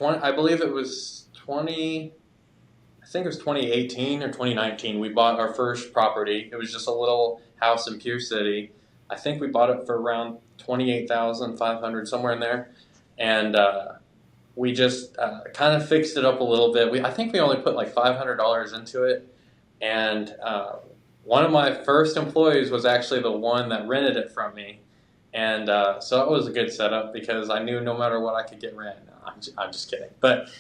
I believe it was 20. I think it was 2018 or 2019. We bought our first property. It was just a little house in Pierce City. I think we bought it for around 28,500, somewhere in there, and we just kind of fixed it up a little bit. I think we only put like $500 into it, and one of my first employees was actually the one that rented it from me, and so that was a good setup because I knew no matter what I could get rent. No, I'm just kidding, but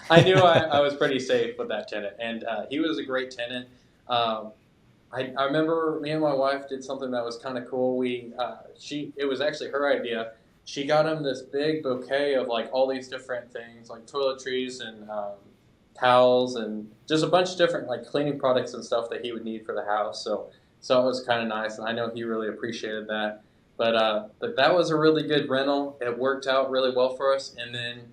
I knew I was pretty safe with that tenant, and he was a great tenant. Um, I remember me and my wife did something that was kind of cool. It was actually her idea. She got him this big bouquet of like all these different things, like toiletries and towels and just a bunch of different like cleaning products and stuff that he would need for the house. So it was kind of nice, and I know he really appreciated that. But that was a really good rental. It worked out really well for us, and then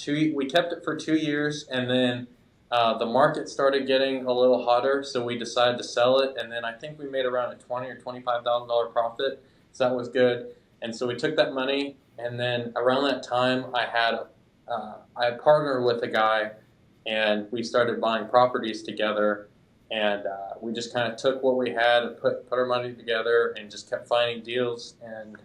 we kept it for 2 years, and then the market started getting a little hotter, so we decided to sell it, and then I think we made around a $20,000 or $25,000 profit, so that was good. And so we took that money, and then around that time, I partnered with a guy, and we started buying properties together, and we just kind of took what we had and put our money together, and just kept finding deals, and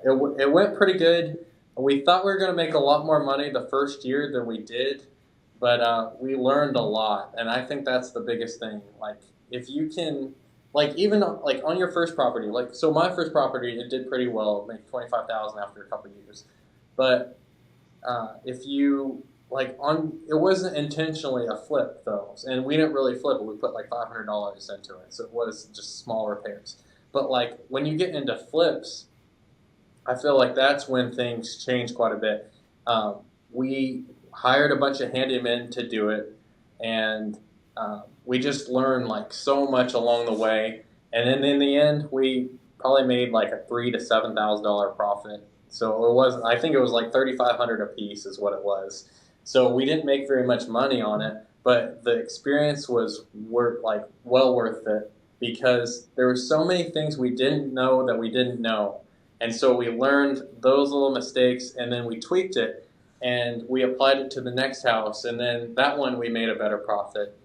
it went pretty good. We thought we were going to make a lot more money the first year than we did, but we learned a lot, and I think that's the biggest thing. Like, if you can, like, even like on your first property, like, so my first property, it did pretty well, make 25,000 after a couple of years, but if you like it wasn't intentionally a flip though, and we didn't really flip it. We put like $500 into it, so it was just small repairs. But like when you get into flips, I feel like that's when things change quite a bit. We hired a bunch of handymen to do it, and we just learned like so much along the way. And then in the end, we probably made like a $3,000 to $7,000 profit. So it was, I think it was like 3,500 a piece is what it was. So we didn't make very much money on it, but the experience was well worth it because there were so many things we didn't know that we didn't know. And so we learned those little mistakes, and then we tweaked it, and we applied it to the next house, and then that one we made a better profit.